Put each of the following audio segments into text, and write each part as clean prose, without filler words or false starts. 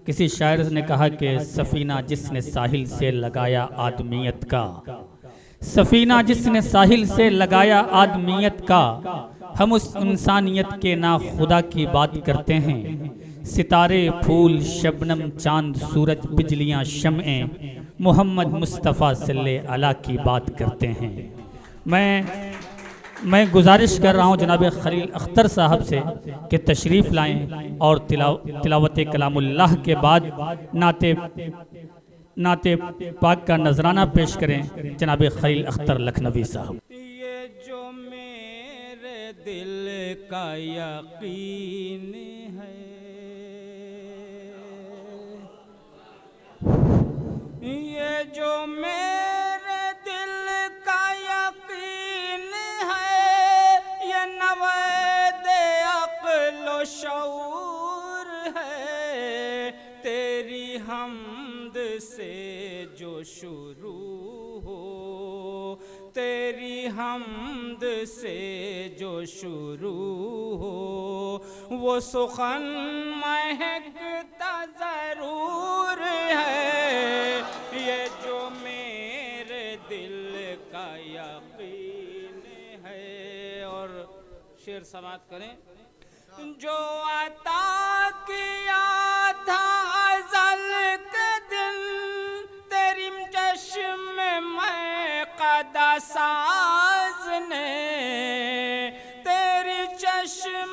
کسی شاعر نے کہا کہ سفینہ جس نے ساحل سے لگایا آدمیت کا، سفینہ جس نے ساحل سے لگایا آدمیت کا، ہم اس انسانیت کے نا خدا کی بات کرتے ہیں۔ ستارے پھول شبنم چاند سورج بجلیاں شمعیں محمد مصطفیٰ صلی اللہ علیہ کی بات کرتے ہیں۔ میں گزارش کر رہا ہوں جناب خلیل اختر صاحب سے کہ تشریف لائیں اور تلاوت کلام اللہ کے بعد نعت پاک کا نذرانہ پیش کریں جناب خلیل اختر لکھنوی صاحب۔ یہ جو میرے دل کا یقین ہے، یہ جو میرے دل کا یقین ہے، یہ نوید عقل و شعور ہے، تیری حمد سے جو شروع ہو، تیری حمد سے جو شروع ہو، وہ سخن مہکتا ضرور ہے، یہ جو میرے دل کا یقین ہے۔ اور شعر سماعت کریں۔ جو عطا کیا تھا ازل کے دن تیری چشم میں قدا ساز نے، تیری چشم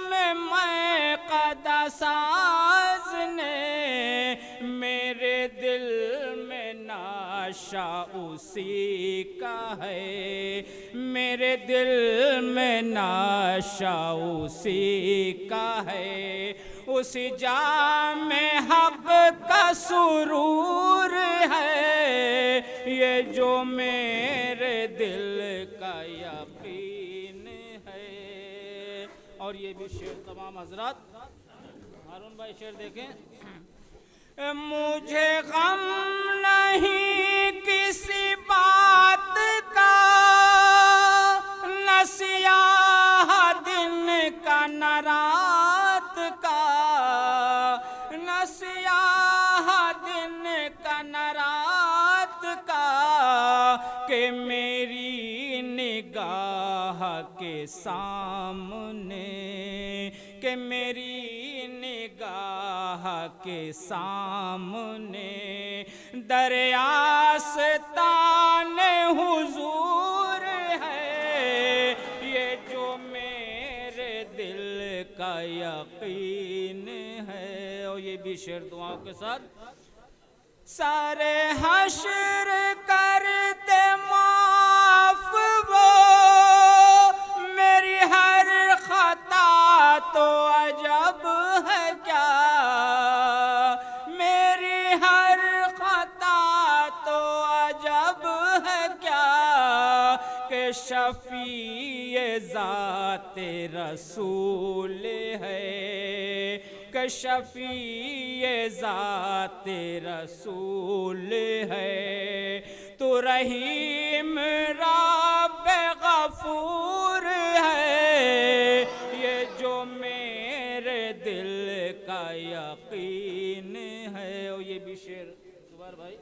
میں قدا ساز نے، میرے دل میں ناشا اسی کا ہے، میرے دل میں ناشا اسی کا ہے، اسی جام حق کا سرور ہے، یہ جو میرے دل کا یقین ہے۔ اور یہ بھی شعر تمام حضرات، ہارون بھائی شعر دیکھیں۔ مجھے غم نہیں کسی بات کا، نہ سیاہ دن کا نہ رات کا، نہ سیاہ دن کا نہ رات کا، کہ میری نگاہ کے سامنے، کہ میری نگاہ کے سامنے دریاستان حضور ہے، یہ جو میرے دل کا یقین ہے۔ اور یہ بھی شعر دعاؤں کے ساتھ۔ سارے حشر کرتے معاف وہ، میری ہر خطا تو عجب ہے کیا، میری ہر خطا تو عجب ہے کیا، کہ شفیع ذات رسول ہے، کہ شفیع ذات رسول ہے، تو رحیم رب غفور ہے، یہ جو میرے دل کا یقین ہے۔ اور یہ بھی شعر دوبارہ بھائی۔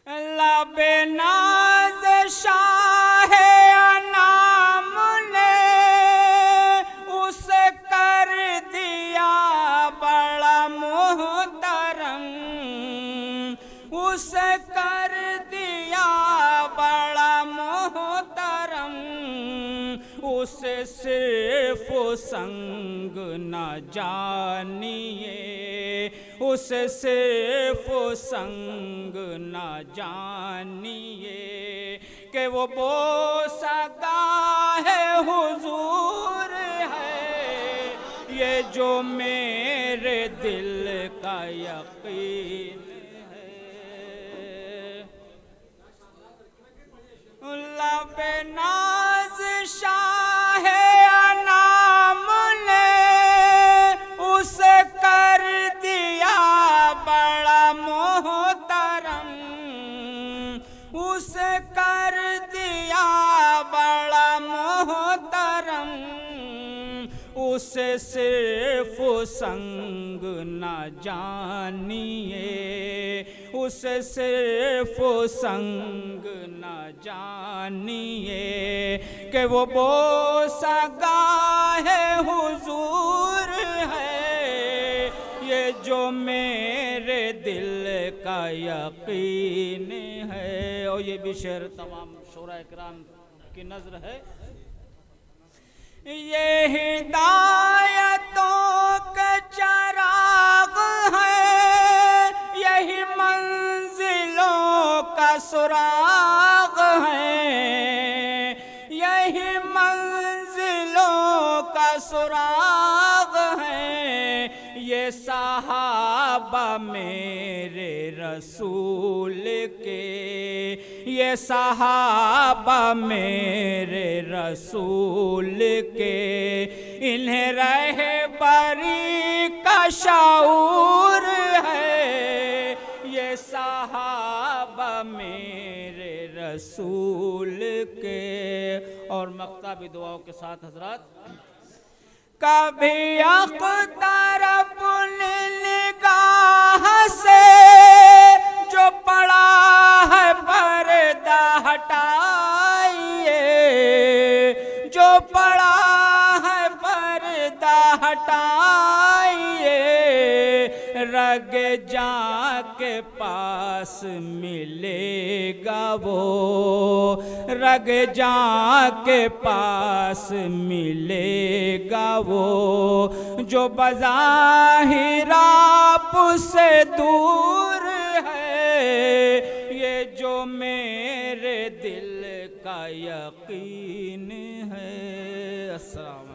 لب ناز شاہ انام نے اسے کر دیا بڑا محترم، اسے کر دیا بڑا محترم، اسے صرف سنگ نہ جانیے، اسے صرف سنگ نہ جانیے، کہ وہ بوسہ گاہ حضور ہے، یہ جو میرے دل کا یقین ہے۔ لب ناز شاہ انام نے اسے کر دیا بڑا محترم، اسے کر دیا بڑا محترم، اسے صرف سنگ نہ جانیے، اسے صرف سنگ نہ جانیے، کہ وہ بوسہ گاہ حضور ہے، یہ جو میرے دل کا یقین ہے۔ اور یہ بھی شعر تمام شعراء کرام کی نظر ہے۔ یہ ہدایتوں کے چراغ ہے، یہی منزلوں کا سراغ ہے، یہی منزلوں کا سراغ ہے، یہ صحابہ میرے رسول کے، یہ صحابہ میرے رسول کے، انہیں رہبری کا شعور ہے، یہ صحابہ میرے رسول کے۔ اور مقطع بھی دعاؤں کے ساتھ حضرات۔ کبھی اقترب نگاہ سے جو پڑا ہے پردہ ہٹائیے، جو پڑا ہے پردہ ہٹائیے، رگ جاں کے پاس ملے گا وہ، رگ جاں کے پاس ملے گا وہ، جو بظاہر آپ سے دور ہے، یہ جو میرے دل کا یقین ہے۔ السلام